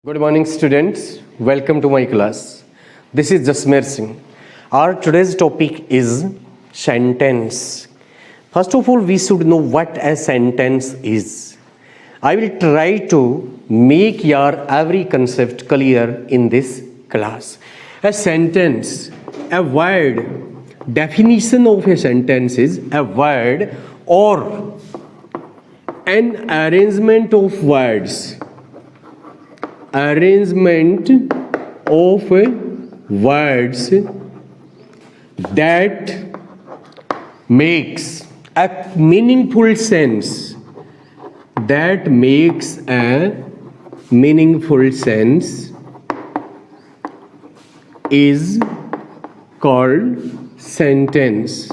Good morning, students. Welcome to my class. This is Jasmeer Singh. Our today's topic is sentence. First of all, we should know what a sentence is. I will try to make your every concept clear in this class. A sentence, a word, definition of a sentence is a word or an arrangement of words. Arrangement of words that makes a meaningful sense. That makes a meaningful sense is called sentence.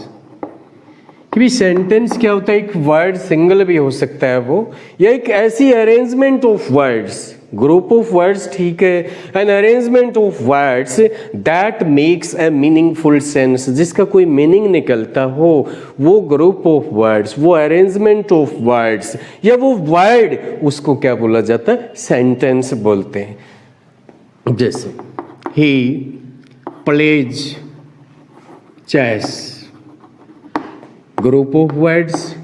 कि भी sentence क्या होता है? एक word single भी हो सकता है वो, या एक ऐसी arrangement of words, group of words, ठीक है, an arrangement of words that makes a meaningful sense, जिसका कोई मीनिंग निकलता हो, वो ग्रुप ऑफ वर्ड्स, वो अरेंजमेंट ऑफ वर्ड्स या वो वर्ड, उसको क्या बोला जाता है? सेंटेंस बोलते हैं. जैसे ही plays chess, group of words,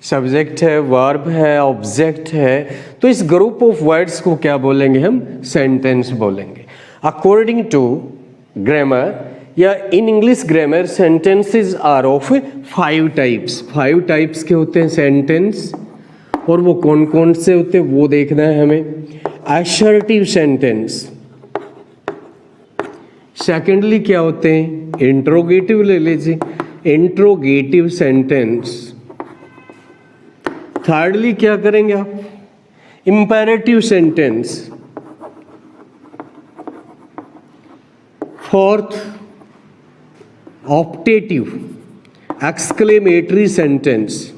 subject है, वर्ब है, ऑब्जेक्ट है, तो इस ग्रुप ऑफ वर्ड्स को क्या बोलेंगे? हम सेंटेंस बोलेंगे. अकॉर्डिंग टू ग्रामर या in English grammar, sentences are of 5 types. 5 types के होते हैं सेंटेंस, और वो कौन कौन से होते हैं वो देखना है हमें. Assertive sentence. सेकेंडली क्या होते हैं? इंट्रोगेटिव ले लीजिए, इंट्रोगेटिव सेंटेंस. थर्डली क्या करेंगे आप? Imperative sentence. Fourth optative, exclamatory sentence.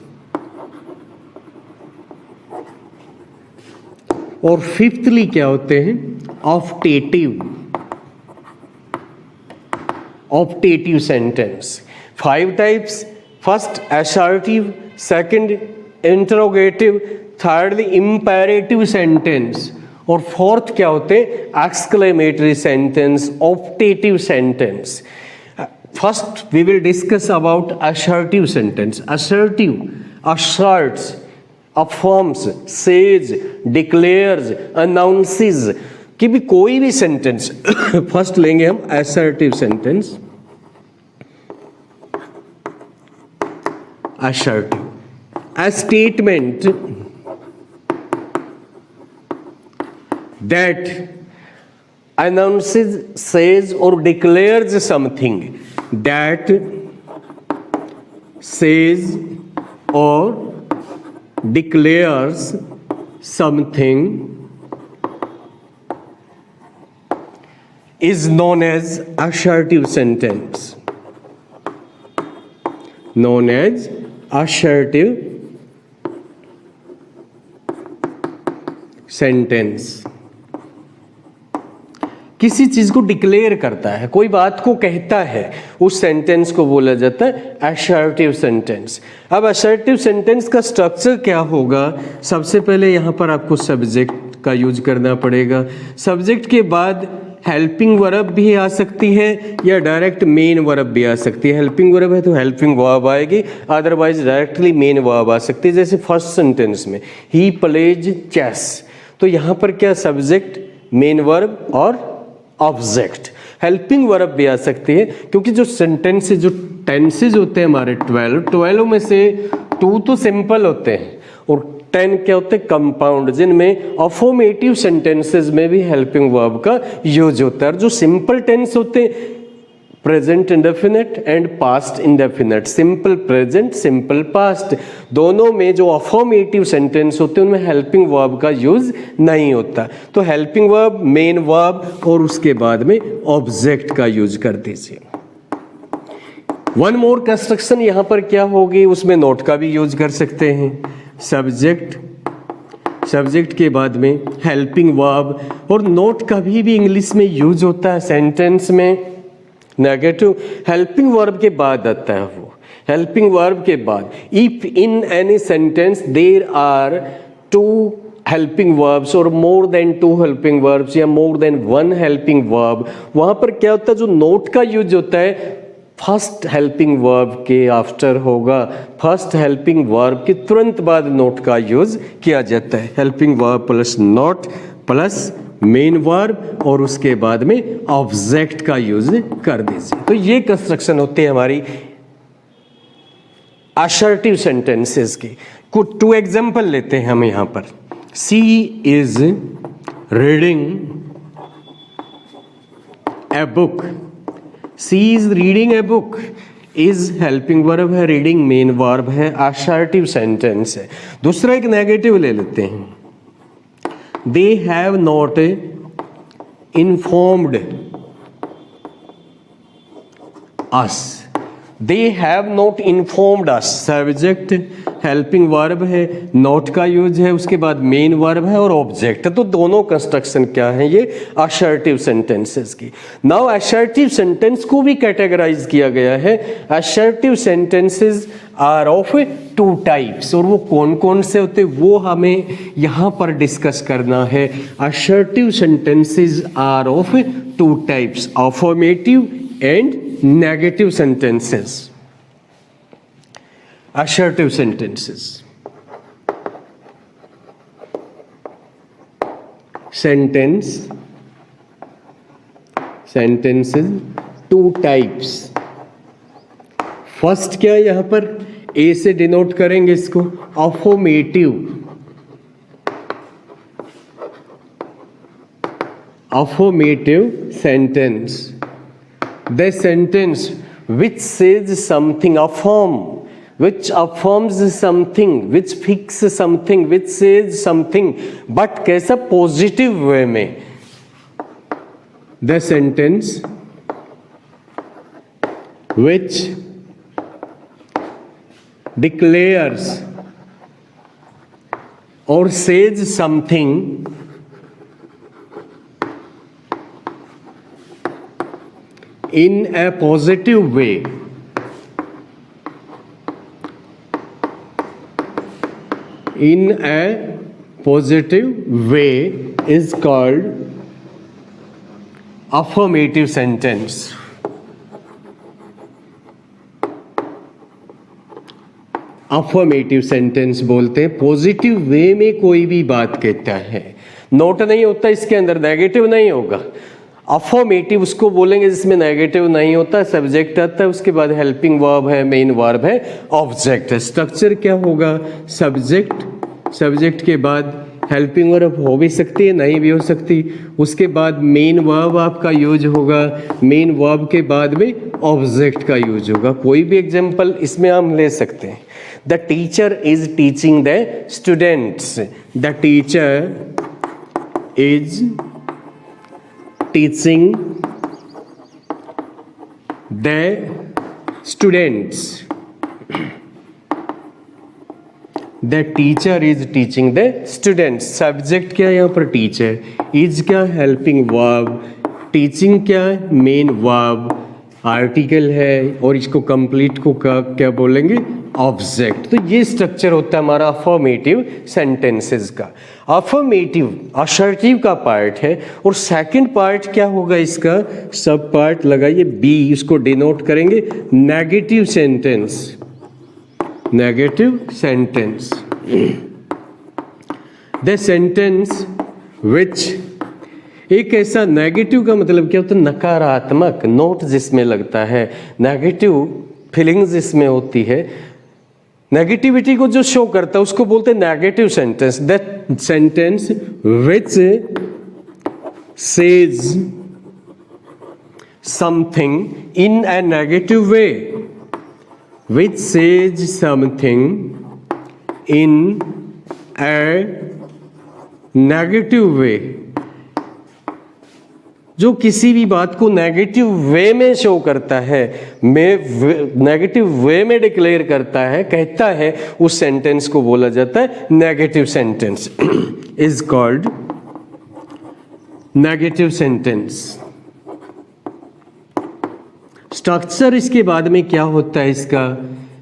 और फिफ्थली क्या होते हैं? Optative, optative sentence. 5 types. First assertive, second interrogative, thirdly imperative sentence, और फोर्थ क्या होते हैं? Exclamatory sentence, optative sentence. First we will discuss about assertive sentence. Assertive asserts, affirms, says, declares, announces, कि भी कोई भी सेंटेंस. फर्स्ट लेंगे हम assertive sentence. assertive, a statement that announces, says or declares something. That says or declares something is known as assertive sentence. Known as assertive sentence. किसी चीज को declare करता है, कोई बात को कहता है, उस सेंटेंस को बोला जाता है असर्टिव सेंटेंस. अब असर्टिव सेंटेंस का स्ट्रक्चर क्या होगा? सबसे पहले यहां पर आपको सब्जेक्ट का यूज करना पड़ेगा. सब्जेक्ट के बाद हेल्पिंग वर्ब भी आ सकती है या डायरेक्ट मेन वर्ब भी आ सकती है. हेल्पिंग वर्ब है तो हेल्पिंग वर्ब आएगी, अदरवाइज डायरेक्टली मेन वर्ब आ सकती है. जैसे फर्स्ट सेंटेंस में ही प्लेज चेस, तो यहाँ पर क्या? सब्जेक्ट, मेन वर्ब और ऑब्जेक्ट. हेल्पिंग वर्ब भी आ सकती है, क्योंकि जो सेंटेंस, जो टेंसेज होते हैं हमारे 12 में से 2 तो सिंपल होते हैं और 10 क्या होते हैं? कंपाउंड, जिनमें अफर्मेटिव सेंटेंसेस में भी हेल्पिंग वर्ब का यूज होता है. और जो सिंपल टेंस होते हैं, present indefinite and past indefinite, simple present, simple past, दोनों में जो अफर्मेटिव सेंटेंस होते हैं उनमें हेल्पिंग वर्ब का यूज नहीं होता. तो हेल्पिंग वर्ब, मेन वर्ब और उसके बाद में ऑब्जेक्ट का यूज कर दीजिए. वन मोर कंस्ट्रक्शन यहां पर क्या होगी? उसमें नोट का भी यूज कर सकते हैं. सब्जेक्ट, सब्जेक्ट के बाद में हेल्पिंग वर्ब, और नोट का भी इंग्लिश में यूज होता है सेंटेंस में. नेगेटिव हेल्पिंग वर्ब के बाद आता है वो. हेल्पिंग वर्ब के बाद if in any sentence there are 2 helping verbs और मोर देन 2 हेल्पिंग वर्ब्स या मोर देन 1 हेल्पिंग वर्ब, वहां पर क्या होता है, जो नोट का यूज होता है फर्स्ट हेल्पिंग वर्ब के आफ्टर होगा, फर्स्ट हेल्पिंग वर्ब के तुरंत बाद नोट का यूज किया जाता है। Helping verb plus note plus main verb और उसके बाद में ऑब्जेक्ट का यूज कर दीजिए। तो ये कंस्ट्रक्शन होती है हमारी असर्टिव सेंटेंसेस की। कुछ 2 एग्जांपल लेते हैं हम यहां पर। She is reading a book, she is reading a book, is helping verb है, रीडिंग मेन वर्ब है, असर्टिव सेंटेंस है। दूसरा एक नेगेटिव ले लेते हैं। They have not informed us, they have not informed us, subject helping verb है, note का यूज है, उसके बाद मेन वर्ब है और ऑब्जेक्ट है। तो दोनों कंस्ट्रक्शन क्या है, ये असर्टिव सेंटेंसेस की। नाउ असर्टिव सेंटेंस को भी कैटेगराइज किया गया है। Assertive sentences are of 2 types, और वो कौन कौन से होते वो हमें यहाँ पर डिस्कस करना है। Assertive sentences are of 2 types, affirmative and negative sentences. Assertive sentences. Sentences 2 types. First क्या है, यहां पर ए से डिनोट करेंगे इसको, affirmative. Affirmative sentence, the sentence which says something, affirm, which affirms something, which fixes something, which says something, but कैसा, positive way में। The sentence which declares or says something in a positive way, in a positive way is called affirmative sentence. Affirmative sentence बोलते हैं positive way में कोई भी बात कहता है, नोट नहीं होता इसके अंदर, नेगेटिव नहीं होगा। अफर्मेटिव उसको बोलेंगे जिसमें नेगेटिव नहीं होता, सब्जेक्ट आता है, उसके बाद हेल्पिंग वर्ब है, मेन वर्ब है, ऑब्जेक्ट है। स्ट्रक्चर क्या होगा, सब्जेक्ट के बाद हेल्पिंग वर्ब हो भी सकती है, नहीं भी हो सकती, उसके बाद मेन वर्ब आपका यूज होगा, मेन वर्ब के बाद में ऑब्जेक्ट का यूज होगा। कोई भी एग्जांपल इसमें हम ले सकते हैं। The teacher is teaching the students, the teacher is teaching the students, the teacher is teaching the students। Subject क्या है यहाँ पर, टीचर, इज क्या, हेल्पिंग वर्ब, टीचिंग क्या है, मेन वर्ब, आर्टिकल है, और इसको कंप्लीट को क्या बोलेंगे, ऑब्जेक्ट। तो ये स्ट्रक्चर होता है हमारा अफर्मेटिव सेंटेंसेस का। अफर्मेटिव असर्टिव का पार्ट है, और सेकंड पार्ट क्या होगा इसका, सब पार्ट लगाइए बी, इसको डिनोट करेंगे negative sentence. Negative sentence, the sentence which, एक ऐसा, नेगेटिव का मतलब क्या होता है, नकारात्मक, नोट जिसमें लगता है, नेगेटिव फीलिंग्स जिसमें होती है, नेगेटिविटी को जो शो करता है उसको बोलते हैं negative sentence. That sentence which says something in a negative way, which says something in a negative way, जो किसी भी बात को नेगेटिव वे में शो करता है, नेगेटिव वे में डिक्लेयर करता है, कहता है, उस सेंटेंस को बोला जाता है negative sentence. Is called negative sentence. Structure इसके बाद में क्या होता है इसका,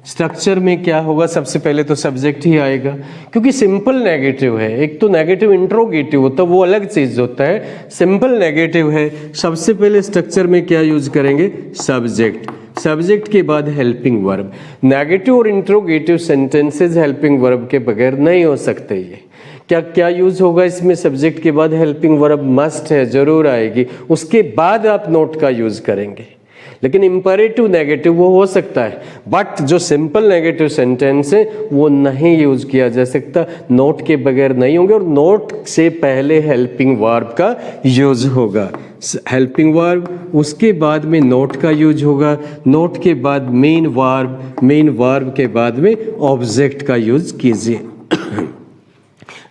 स्ट्रक्चर में क्या होगा, सबसे पहले तो सब्जेक्ट ही आएगा क्योंकि सिंपल नेगेटिव है। एक तो नेगेटिव इंट्रोगेटिव होता है वो अलग चीज होता है, सिंपल नेगेटिव है। सबसे पहले स्ट्रक्चर में क्या यूज करेंगे, सब्जेक्ट। सब्जेक्ट के बाद हेल्पिंग वर्ब। नेगेटिव और इंट्रोगेटिव सेंटेंसेस हेल्पिंग वर्ब के बगैर नहीं हो सकते। ये क्या क्या यूज होगा इसमें, सब्जेक्ट के बाद हेल्पिंग वर्ब मस्ट है, जरूर आएगी, उसके बाद आप नोट का यूज करेंगे। लेकिन इंपरेटिव नेगेटिव वो हो सकता है, बट जो सिंपल नेगेटिव सेंटेंस है वो नहीं यूज किया जा सकता, नोट के बगैर नहीं होंगे। और नोट से पहले हेल्पिंग वर्ब का यूज होगा, हेल्पिंग वर्ब, उसके बाद में नोट का यूज होगा, नोट के बाद मेन वर्ब, मेन वर्ब के बाद में ऑब्जेक्ट का यूज कीजिए।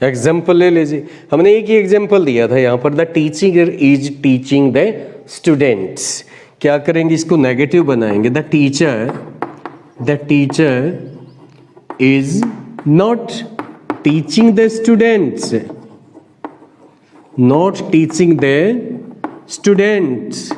एग्जाम्पल ले लीजिए, हमने एक ही एग्जाम्पल दिया था यहाँ पर, the teacher is teaching the students. क्या करेंगे, इसको नेगेटिव बनाएंगे, the teacher is not teaching the students, not teaching the students.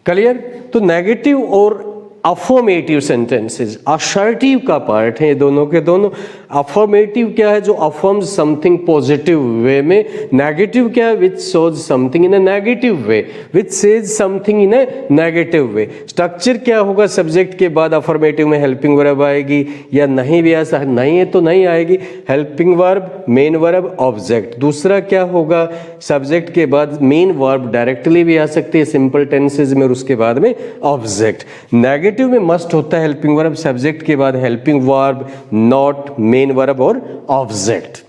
Clear. तो नेगेटिव और अफर्मेटिव सेंटेंसेस असर्टिव का पार्ट है, ये दोनों के दोनों। अफर्मेटिव क्या है, जो अफर्म्स समथिंग पॉजिटिव वे में, नेगेटिव क्या है, which shows something in a negative way, which says something in a negative way. Structure क्या होगा, सब्जेक्ट के बाद अफर्मेटिव में हेल्पिंग वर्ब आएगी या नहीं भी ऐसा नहीं है तो नहीं आएगी, helping verb, main verb, object. दूसरा क्या होगा, सब्जेक्ट के बाद मेन वर्ब डायरेक्टली भी आ सकती है सिंपल टेंसेज में, और उसके बाद में ऑब्जेक्ट। नेगेटिव में मस्ट होता है हेल्पिंग वर्ब, सब्जेक्ट के बाद helping verb, not, main verb और ऑब्जेक्ट।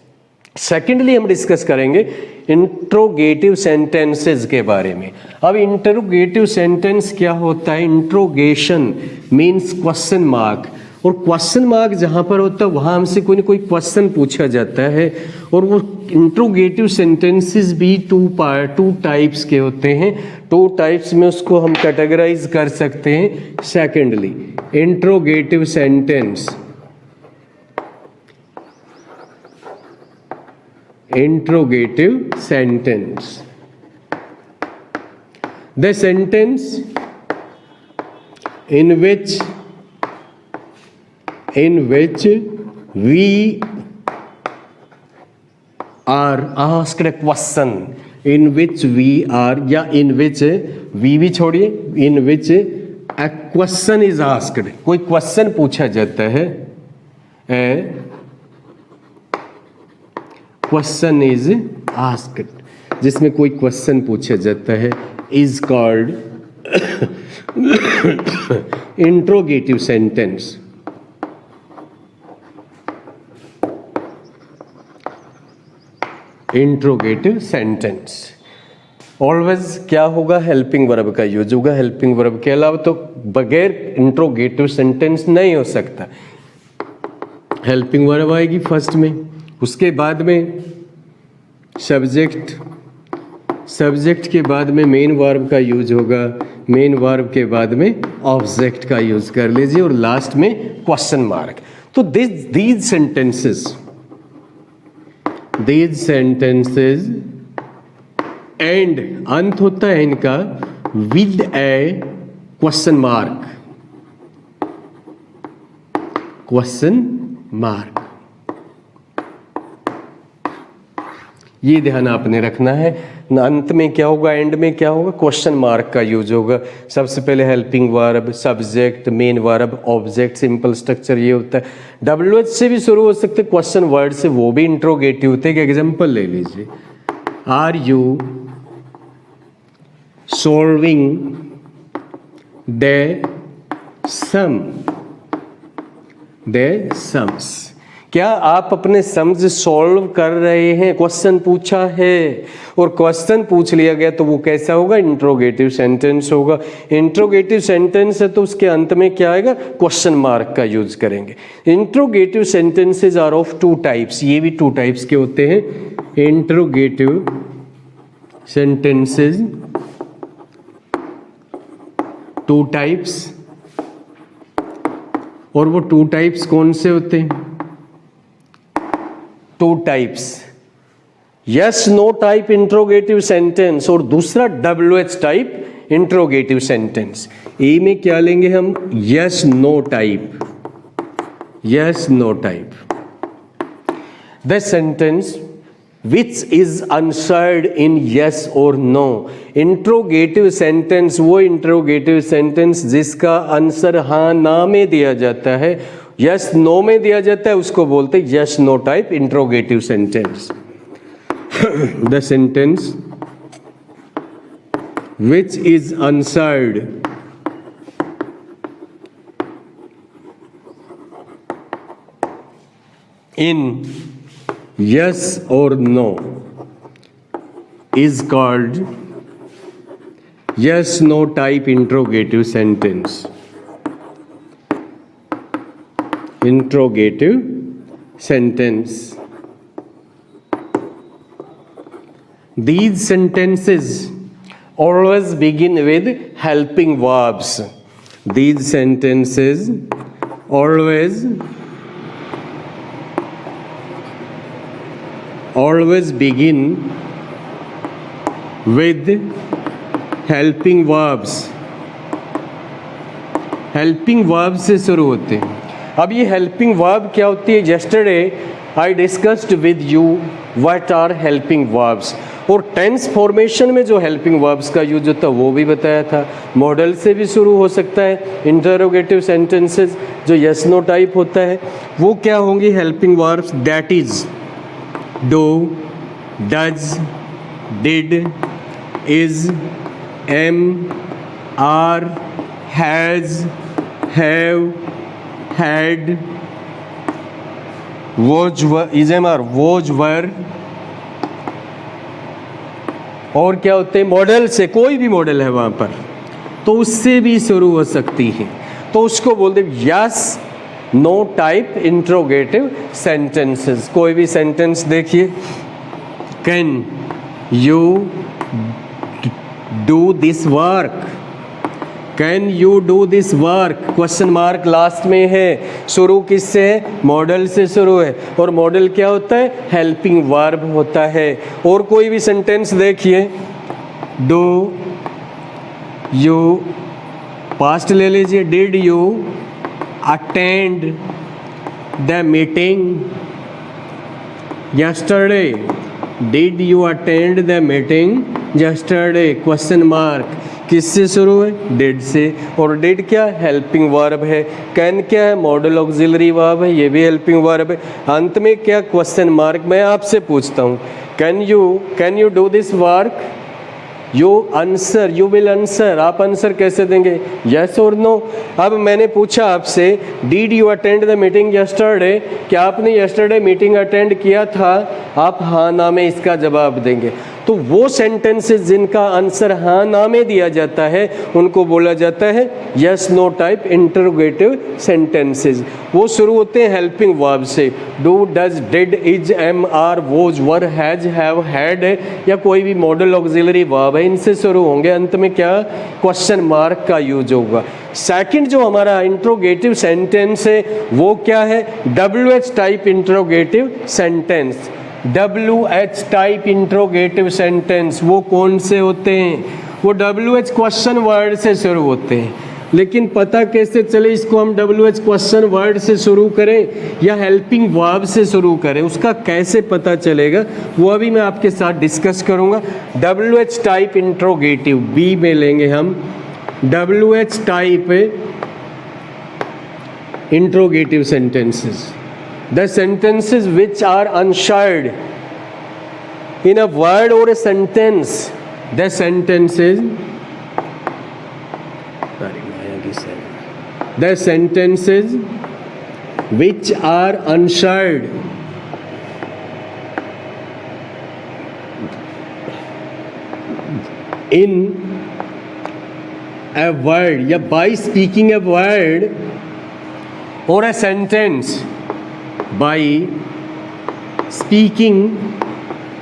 सेकेंडली हम डिस्कस करेंगे इंट्रोगेटिव सेंटेंसेस के बारे में। अब इंट्रोगेटिव सेंटेंस क्या होता है, इंट्रोगेशन मीन्स क्वेश्चन मार्क, और क्वेश्चन मार्क जहाँ पर होता है वहाँ हमसे कोई ना कोई क्वेश्चन पूछा जाता है। और वो इंट्रोगेटिव सेंटेंसेस भी टू टाइप्स के होते हैं, टू टाइप्स में उसको हम कैटेगराइज कर सकते हैं। Secondly interrogative sentence, interrogative sentence, the sentence in which we are asked a question, in which we are, या in which we भी छोड़िए, in which a question is asked, कोई क्वेश्चन पूछा जाता है, a question is asked, जिसमें कोई question पूछा जाता है, is called interrogative sentence. Interrogative sentence always क्या होगा, हेल्पिंग वर्ब का यूज होगा। हेल्पिंग वर्ब के अलावा तो बगैर इंट्रोगेटिव सेंटेंस नहीं हो सकता। हेल्पिंग वर्ब आएगी फर्स्ट में, उसके बाद में सब्जेक्ट, सब्जेक्ट के बाद में मेन वर्ब का यूज होगा, मेन वर्ब के बाद में ऑब्जेक्ट का यूज कर लीजिए, और लास्ट में क्वेश्चन मार्क। तो these sentences एंड अंत होता है इनका with A question mark, question mark. ये ध्यान आपने रखना है। अंत में क्या होगा, एंड में क्या होगा, क्वेश्चन मार्क का यूज होगा। सबसे पहले helping verb, subject, main verb, object, simple structure ये होता है। WH से भी शुरू हो सकते, क्वेश्चन वर्ड से, वो भी इंट्रोगेटिव होते हैं। एग्जांपल ले लीजिए, are you solving the sums, क्या आप अपने सम्स सॉल्व कर रहे हैं, क्वेश्चन पूछा है, और क्वेश्चन पूछ लिया गया तो वो कैसा होगा, इंट्रोगेटिव सेंटेंस होगा। इंट्रोगेटिव सेंटेंस है तो उसके अंत में क्या आएगा, क्वेश्चन मार्क का यूज करेंगे। Interrogative sentences are of two types, ये भी टू टाइप्स के होते हैं। इंट्रोगेटिव सेंटेंसेज टू टाइप्स, और वो टू टाइप्स कौन से होते हैं, two types, yes no type interrogative sentence, और दूसरा WH type interrogative sentence. A में क्या लेंगे हम? Yes no type, yes no type. The sentence which is answered in yes or no। Interrogative sentence वो इंट्रोगेटिव सेंटेंस जिसका answer हाँ ना में दिया जाता है, यस नो में दिया जाता है, उसको बोलते हैं yes no type interrogative sentence. The sentence which is answered in yes or no is called yes no type interrogative sentence। interrogative sentence। These sentences always begin with helping verbs। These sentences always begin with helping verbs। helping verbs से शुरू होते हैं। अब ये helping verb क्या होती है? yesterday I discussed with you what are helping verbs। और टेंस फॉर्मेशन में जो हेल्पिंग वर्ब्स का यूज होता है वो भी बताया था। मॉडल से भी शुरू हो सकता है। इंटरोगेटिव सेंटेंसेस जो यस नो टाइप होता है वो क्या होंगी? Helping verbs that is do, does, did, is, am, are, has, have, had, was, is, am, are, was, were. और क्या होते हैं? मॉडल से, कोई भी मॉडल है वहाँ पर तो उससे भी शुरू हो सकती है, तो उसको बोलते हैं yes no type interrogative sentences. कोई भी सेंटेंस देखिए, can you do this work, can you do this work, question mark last में है। शुरू किससे है? मॉडल से शुरू है। और मॉडल क्या होता है? हेल्पिंग वर्ब होता है। और कोई भी सेंटेंस देखिए, डू यू, पास्ट ले लीजिए, did you attend the meeting yesterday, did you attend the meeting yesterday, question mark. किससे शुरू है? डिड से। और डिड क्या? हेल्पिंग वर्ब है। कैन क्या है? मॉडल ऑक्सिलरी वर्ब है, ये भी हेल्पिंग वर्ब है। अंत में क्या? Question mark. मैं आपसे पूछता हूँ, can you do this work? You answer, you will answer. आप आंसर कैसे देंगे? यस और नो। अब मैंने पूछा आपसे, did you attend the meeting yesterday, क्या आपने यस्टरडे मीटिंग अटेंड किया था? आप हाँ ना में इसका जवाब देंगे। तो वो सेंटेंसेस जिनका आंसर हाँ ना में दिया जाता है उनको बोला जाता है yes no type interrogative sentences. वो शुरू होते हैं हेल्पिंग वर्ब से, do, does, did, is, am, are, was, were, has, have, had, या कोई भी मॉडल ऑक्सिलरी वर्ब है, इनसे शुरू होंगे। अंत में क्या? क्वेश्चन मार्क का यूज होगा। सेकंड जो हमारा इंट्रोगेटिव सेंटेंस है वो क्या है? WH type interrogative sentence. WH type interrogative sentence वो कौन से होते हैं? वो WH क्वेश्चन वर्ड से शुरू होते हैं। लेकिन पता कैसे चले इसको हम WH क्वेश्चन वर्ड से शुरू करें या हेल्पिंग वर्ब से शुरू करें, उसका कैसे पता चलेगा वो अभी मैं आपके साथ डिस्कस करूंगा। WH टाइप इंट्रोगेटिव, बी में लेंगे हम WH type interrogative sentences. The sentences which are unshared in a word or a sentence, the sentences which are unshared in a word या by speaking a word or a sentence, by speaking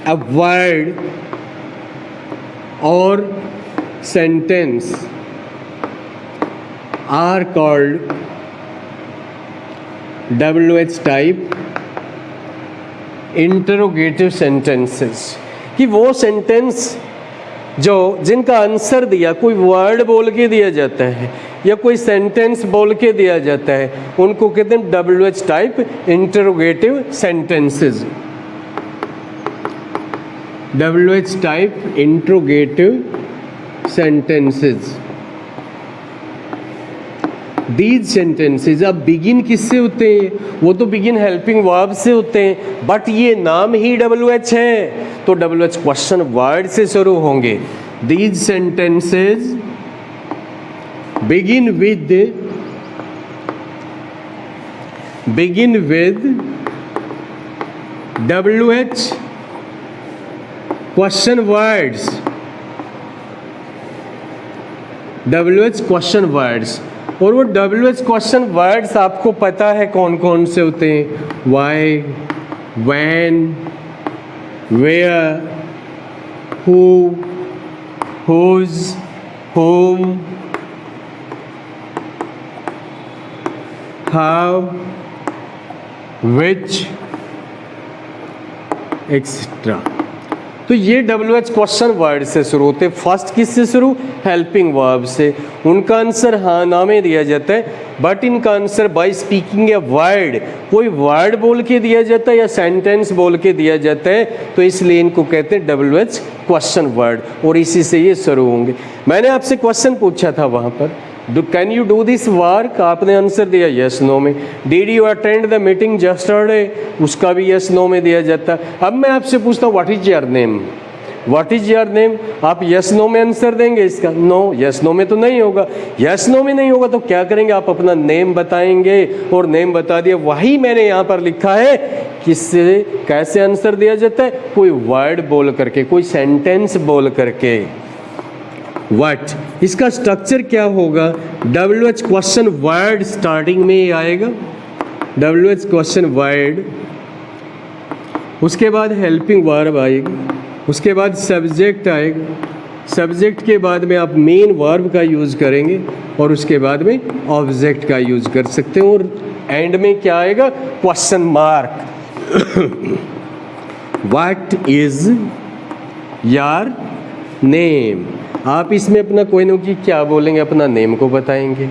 a word or sentence are called WH type interrogative sentences। कि वो sentence जो जिनका answer दिया, कोई word बोल के दिया जाता है या कोई सेंटेंस बोल के दिया जाता है, उनको कहते हैं WH type interrogative sentences. WH type interrogative sentences. These sentences. अब बिगिन किससे होते हैं? वो तो बिगिन हेल्पिंग वर्ब से होते हैं, बट ये नाम ही WH है तो WH क्वेश्चन वर्ड से शुरू होंगे। These sentences begin with WH question words। WH question words. और वो WH क्वेश्चन वर्ड्स आपको पता है कौन कौन से होते हैं? Why, when, where, who, whose, whom, how, which, etcetera. तो ये WH क्वेश्चन वर्ड से शुरू होते हैं। फर्स्ट किससे शुरू? हेल्पिंग वर्ब से। उनका आंसर हाँ ना में दिया जाता है, बट इनका answer by speaking a word, कोई वर्ड बोल के दिया जाता है या सेंटेंस बोल के दिया जाता है, तो इसलिए इनको कहते हैं WH क्वेश्चन वर्ड, और इसी से ये शुरू होंगे। मैंने आपसे क्वेश्चन पूछा था वहाँ पर, can you do this work? आपने आंसर दिया यस नो में। Did you attend the meeting yesterday? उसका भी यस नो में दिया जाता। अब मैं आपसे पूछता हूँ what is your name? What is your name? आप यस नो में आंसर देंगे इसका? नो, यस नो में तो नहीं होगा। यस नो में नहीं होगा तो क्या करेंगे? आप अपना नेम बताएंगे, और नेम बता दिया। वही मैंने यहाँ पर लिखा है, किससे कैसे आंसर दिया जाता है? कोई वर्ड बोल करके, कोई सेंटेंस बोल करके। व्हाट, इसका स्ट्रक्चर क्या होगा? WH क्वेश्चन वर्ड स्टार्टिंग में ही आएगा, WH क्वेश्चन वर्ड, उसके बाद हेल्पिंग वर्ब आएगी, उसके बाद सब्जेक्ट आएगा, सब्जेक्ट के बाद में आप मेन वर्ब का यूज़ करेंगे, और उसके बाद में ऑब्जेक्ट का यूज़ कर सकते हो, और एंड में क्या आएगा? Question mark. What is your name? आप इसमें अपना कोई ना कोई क्या बोलेंगे? अपना नेम को बताएंगे।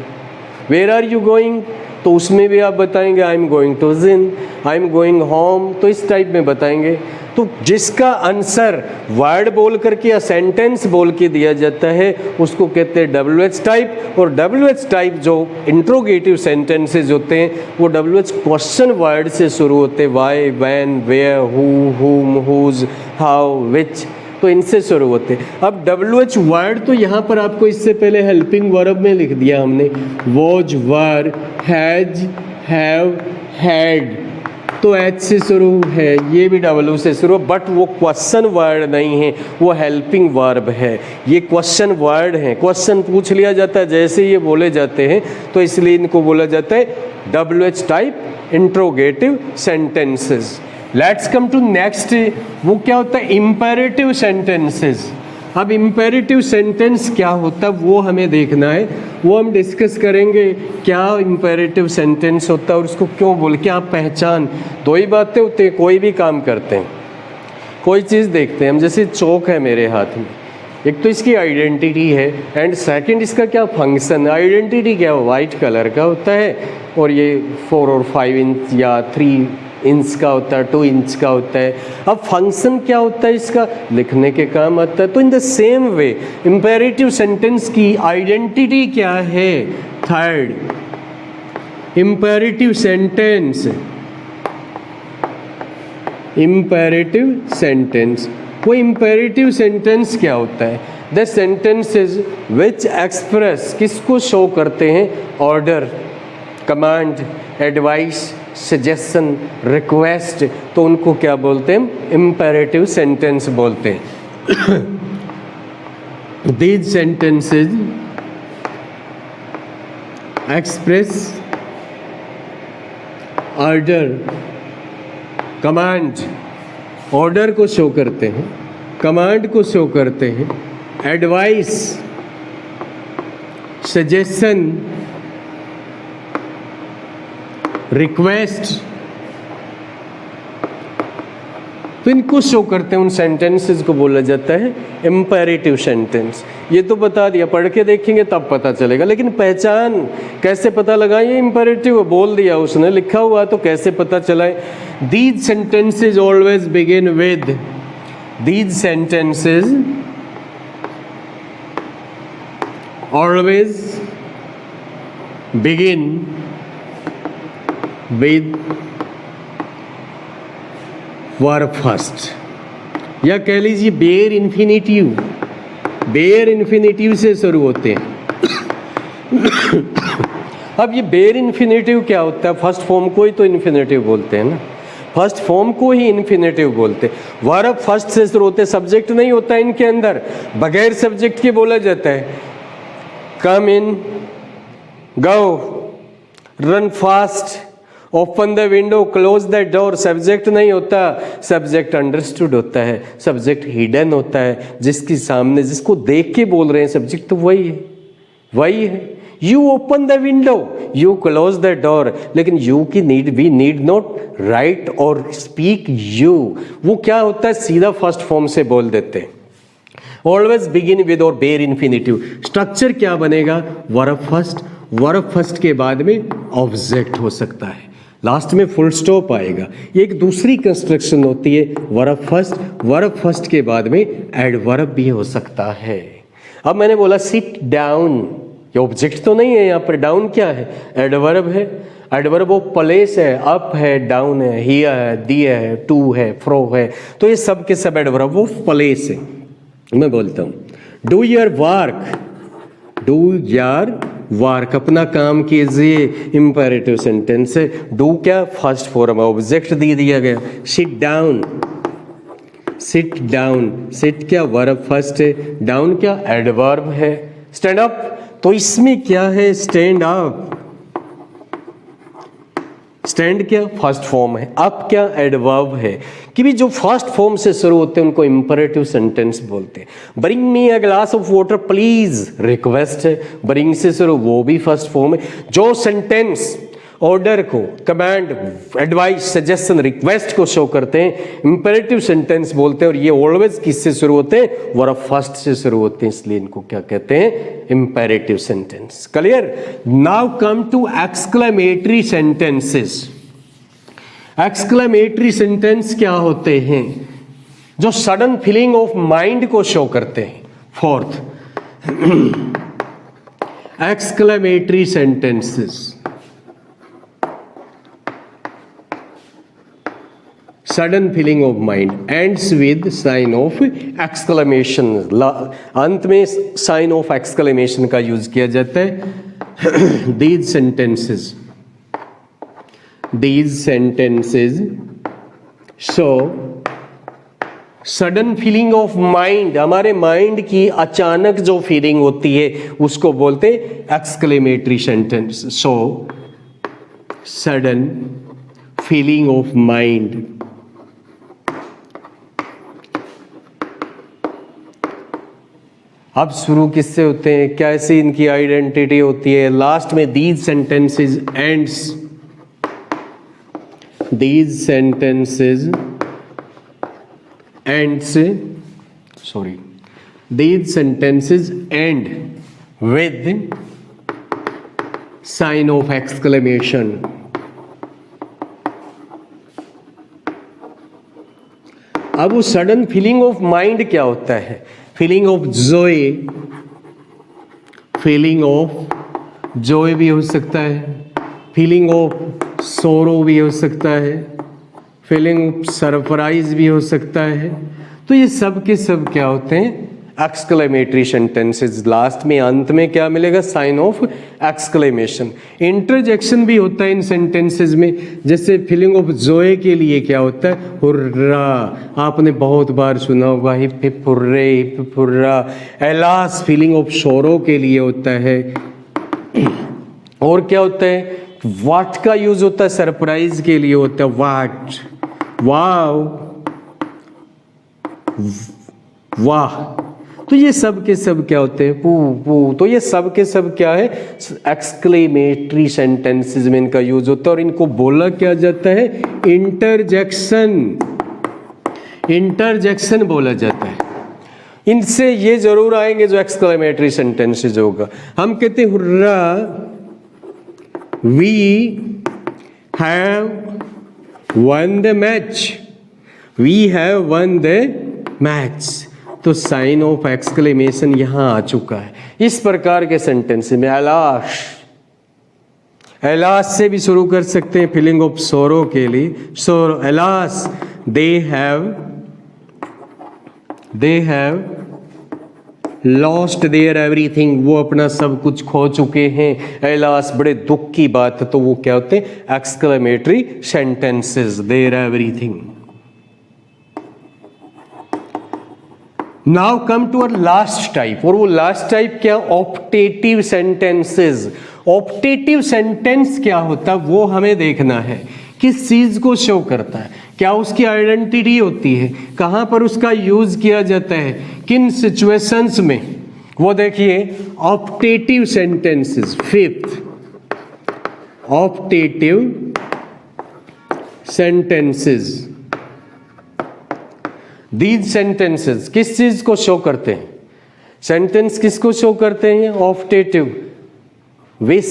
Where are you going? तो उसमें भी आप बताएंगे I am going to gym, I am going home, तो इस टाइप में बताएंगे। तो जिसका आंसर वर्ड बोल करके या सेंटेंस बोल के दिया जाता है उसको कहते हैं WH टाइप। और WH टाइप जो इंट्रोगेटिव सेंटेंसेज होते हैं वो WH क्वेश्चन वर्ड से शुरू होते हैं। वाई, व्हेन, वेयर, हु, हुम, हुज, हाउ, विच, तो इनसे शुरू होते हैं। अब WH वर्ड तो यहाँ पर आपको इससे पहले हेल्पिंग वर्ब में लिख दिया हमने, was, were, has, have, had, तो H से शुरू है, ये भी W से शुरू, बट वो क्वेश्चन वर्ड नहीं है, वो हेल्पिंग वर्ब है। ये क्वेश्चन वर्ड है, क्वेश्चन पूछ लिया जाता है जैसे ये बोले जाते हैं, तो इसलिए इनको बोला जाता है WH type interrogative sentences. Let's come to next, वो क्या होता है? Imperative sentences. अब इम्पेरेटिव सेंटेंस क्या होता है वो हमें देखना है, वो हम डिस्कस करेंगे। क्या इम्पेरेटिव सेंटेंस होता है और उसको क्यों बोल, क्या पहचान? दो ही बातें होती हैं, कोई भी काम करते हैं, कोई चीज़ देखते हैं हम, जैसे चौक है मेरे हाथ में, एक तो इसकी आइडेंटिटी है, एंड सेकंड इसका क्या फंक्शन है। आइडेंटिटी क्या वाइट कलर का होता है, और ये 4 और 5 इंच या 3 इंच का होता है, 2 इंच का होता है। अब फंक्शन क्या होता है इसका? लिखने के काम आता है। तो in the same way imperative sentence की आइडेंटिटी क्या है? Third, imperative sentence, imperative sentence. वो इम्पेरेटिव सेंटेंस क्या होता है? द सेंटेंसेस विच एक्सप्रेस, किसको शो करते हैं? Order, command, advice, suggestion, request, तो उनको क्या बोलते हैं? इम्पेरेटिव सेंटेंस बोलते हैं। These sentences express order, command, order को शो करते हैं, कमांड को शो करते हैं, एडवाइस, सजेशन, रिक्वेस्ट। तो तो इनको शो करते हैं, उन सेंटेंसेस को बोला जाता है इम्पेरेटिव सेंटेंस। ये तो बता दिया, पढ़ के देखेंगे तब पता चलेगा, लेकिन पहचान कैसे पता लगा ये इम्पेरेटिव बोल दिया उसने, लिखा हुआ तो कैसे पता चला? These sentences always begin with, these sentences always begin with verb first, या कह लीजिए बेयर इन्फिनिटिव, बेयर इन्फिनिटिव से शुरू होते हैं। अब ये बेयर इन्फिनिटिव क्या होता है? फर्स्ट फॉर्म को ही तो इन्फिनिटिव बोलते हैं ना, फर्स्ट फॉर्म को ही इन्फिनिटिव बोलते हैं। वर्ब फर्स्ट से शुरू होते, सब्जेक्ट नहीं होता इनके अंदर, बगैर सब्जेक्ट के बोला जाता है। Come in, go, run fast, open the window, close the door, subject नहीं होता, सब्जेक्ट अंडरस्टूड होता है, सब्जेक्ट हिडन होता है, जिसके सामने जिसको देख के बोल रहे हैं सब्जेक्ट तो वही है, वही है। You open the window, you close the door, लेकिन यू की need, we need not write और स्पीक यू, वो क्या होता है सीधा फर्स्ट फॉर्म से बोल देते हैं। ऑलवेज बिगिन विद और बेयर इन्फिनिटिव। स्ट्रक्चर क्या बनेगा? वर्ब फर्स्ट, वर्ब फर्स्ट के बाद में ऑब्जेक्ट हो सकता है, लास्ट में फुल स्टॉप आएगा। ये एक दूसरी कंस्ट्रक्शन होती है वर्ब फर्स्ट, वर्ब फर्स्ट के बाद में एडवर्ब भी हो सकता है। अब मैंने बोला सिट डाउन, ये ऑब्जेक्ट तो नहीं है यहाँ पर, डाउन क्या है? एडवर्ब है। एडवर्ब ऑफ प्लेस है, अप है, डाउन है, हियर है, दिया है, टू है, फ्रो है, तो ये सब के सब एडवर्ब ऑफ प्लेस है। मैं बोलता हूँ do your work, do your work, अपना काम कीजिए, इंपेरेटिव सेंटेंस है। डू क्या? फर्स्ट फॉर्म, ऑब्जेक्ट दे दिया गया। Sit down, sit down, sit क्या? वर्ब फर्स्ट है, डाउन क्या? एडवर्ब है। स्टैंड अप, तो इसमें क्या है? स्टैंड अप, स्टैंड क्या? फर्स्ट फॉर्म है, अप क्या? एडवर्ब है। कि भी जो फर्स्ट फॉर्म से शुरू होते हैं उनको इंपेरेटिव सेंटेंस बोलते हैं। Bring me a glass of water please, request है, ब्रिंग से शुरू, वो भी फर्स्ट फॉर्म है। जो सेंटेंस ऑर्डर को, कमांड, एडवाइस, सजेशन, रिक्वेस्ट को शो करते हैं इंपेरेटिव सेंटेंस बोलते हैं। और ये ऑलवेज किससे शुरू होते हैं? वर्ब फर्स्ट से शुरू होते हैं, इसलिए इनको क्या कहते हैं? Imperative sentence. Clear? Now come to exclamatory sentences. Exclamatory sentence क्या होते हैं? जो सडन फीलिंग ऑफ माइंड को शो करते हैं। Fourth, exclamatory sentences, sudden feeling of mind, ends with sign of exclamation, अंत में sign of exclamation का यूज किया जाता है। these sentences show sudden feeling of mind, हमारे माइंड की अचानक जो फीलिंग होती है उसको बोलते हैं exclamatory sentence। so sudden feeling of mind, अब शुरू किससे होते हैं? कैसे इनकी आइडेंटिटी होती है? लास्ट में these sentences ends, these sentences ends, sorry, these sentences end with sign of exclamation। अब वो सडन फीलिंग ऑफ माइंड क्या होता है? Feeling of Joy, feeling of Joy भी हो सकता है, फीलिंग ऑफ सोरो भी हो सकता है, फीलिंग ऑफ सरप्राइज भी हो सकता है। तो ये सब के सब क्या होते हैं? Exclamatory sentences. लास्ट में, अंत में क्या मिलेगा? Sign of exclamation. इंटरजेक्शन भी होता है इन सेंटेंसेस में, जैसे फीलिंग ऑफ जॉय के लिए क्या होता है? हुर्रा, आपने बहुत बार सुना होगा, hip hip hurray, hip hip hurrah. Alas feeling of सोरो के लिए होता है। और क्या होता है? वाट का यूज होता है, सरप्राइज के लिए होता है, वाट, वाव, वाह। तो ये सब के सब क्या होते हैं? पू पू। तो ये सब के सब क्या है? एक्सक्लेमेटरी सेंटेंसेस में इनका यूज होता है। और इनको बोला क्या जाता है? इंटरजेक्शन। इंटरजेक्शन बोला जाता है। इनसे ये जरूर आएंगे जो एक्सक्लेमेटरी सेंटेंसेज होगा। हम कहते हैं hurrah we have won the match, we have won the match, तो साइन ऑफ एक्सक्लेमेशन यहां आ चुका है। इस प्रकार के सेंटेंस में अलाश, अलास से भी शुरू कर सकते हैं फीलिंग ऑफ सोरो के लिए। सोरो, alas they have lost their everything, वो अपना सब कुछ खो चुके हैं। अलास बड़े दुख की बात है, तो वो क्या होते हैं? Exclamatory sentences, there everything. Now come to our last type, और वो लास्ट टाइप क्या? Optative sentences. ऑप्टेटिव सेंटेंस क्या होता है वो हमें देखना है। किस चीज को शो करता है, क्या उसकी आइडेंटिटी होती है, कहां पर उसका यूज किया जाता है, किन सिचुएशंस में, वो देखिए। Optative sentences, fifth, optative sentences. These sentences किस चीज को शो करते हैं? सेंटेंस किसको शो करते हैं? Optative, wish,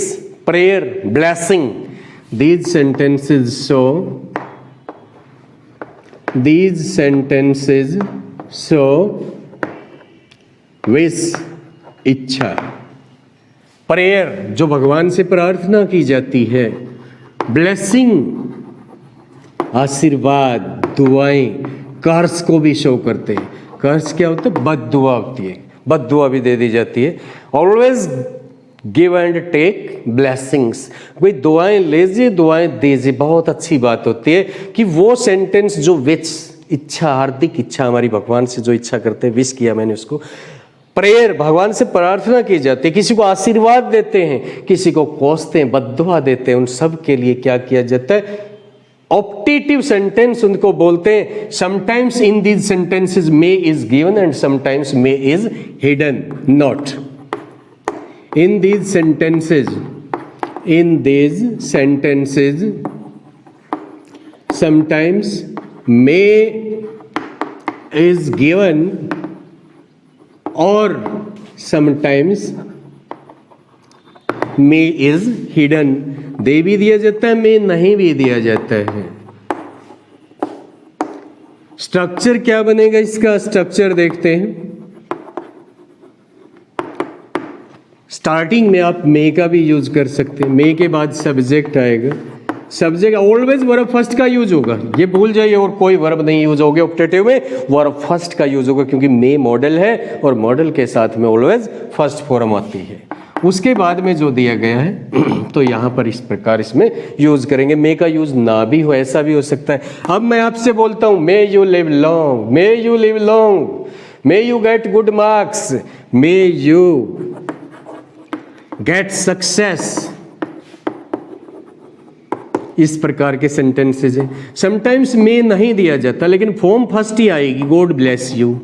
prayer, blessing. These sentences show wish, इच्छा। प्रेयर जो भगवान से प्रार्थना की जाती है, ब्लेसिंग आशीर्वाद, दुआएं। कर्स को भी शो करते हैं। कर्स क्या होता है? बद दुआ होती है, बद दुआ भी दे दी जाती है। Always give and take blessings, कोई दुआएं लीजिए, दुआएं दीजिए। बहुत अच्छी बात होती है कि वो सेंटेंस जो विच, इच्छा, हार्दिक इच्छा, हमारी भगवान से जो इच्छा करते हैं, विश किया मैंने उसको। प्रेयर, भगवान से प्रार्थना की जाती है, किसी को आशीर्वाद देते हैं, किसी को कोसते हैं, बद्दुआ देते हैं, उन सब के लिए क्या किया जाता है? ऑप्टेटिव सेंटेंस उनको बोलते हैं। Sometimes in these sentences may is given and sometimes may is hidden, not. In these sentences, sometimes may is given or sometimes may is hidden। दे भी दिया जाता है, may नहीं भी दिया जाता है। स्ट्रक्चर क्या बनेगा इसका? स्ट्रक्चर देखते हैं। स्टार्टिंग में आप मे का भी यूज कर सकते हैं। मे के बाद सब्जेक्ट आएगा। सब्जेक्ट ऑलवेज वर्ब फर्स्ट का यूज होगा, ये भूल जाइए, और कोई वर्ब नहीं यूज होगा ऑप्टेटिव में, वर्ब फर्स्ट का यूज होगा, क्योंकि मे मॉडल है और मॉडल के साथ में ऑलवेज फर्स्ट फॉर्म आती है। उसके बाद में जो दिया गया है तो यहाँ पर इस प्रकार इसमें यूज करेंगे। मे का यूज ना भी हो, ऐसा भी हो सकता है। अब मैं आपसे बोलता हूँ मे you live long, may you live long, may you get good marks, may you get success. इस प्रकार के सेंटेंसेज हैं। समटाइम्स मे नहीं दिया जाता, लेकिन फॉर्म फर्स्ट ही आएगी, God bless you,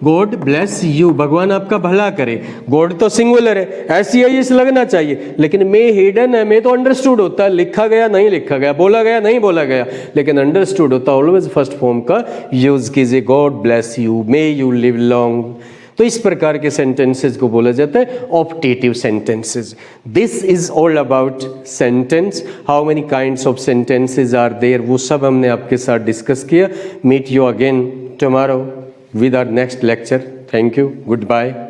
God bless you, भगवान आपका भला करे। गॉड तो सिंगुलर है, ऐसी है इस लगना चाहिए, लेकिन मे हिडन है। मे तो अंडरस्टूड होता है, लिखा गया नहीं लिखा गया, बोला गया नहीं बोला गया, लेकिन अंडरस्टूड होता है। ऑलवेज फर्स्ट फॉर्म का यूज कीजिए, God bless you, may you live long. तो इस प्रकार के सेंटेंसेस को बोला जाता है optative sentences. This is all about sentence. How many kinds of sentences are there, वो सब हमने आपके साथ डिस्कस किया। Meet you again tomorrow with our next lecture. Thank you. Goodbye.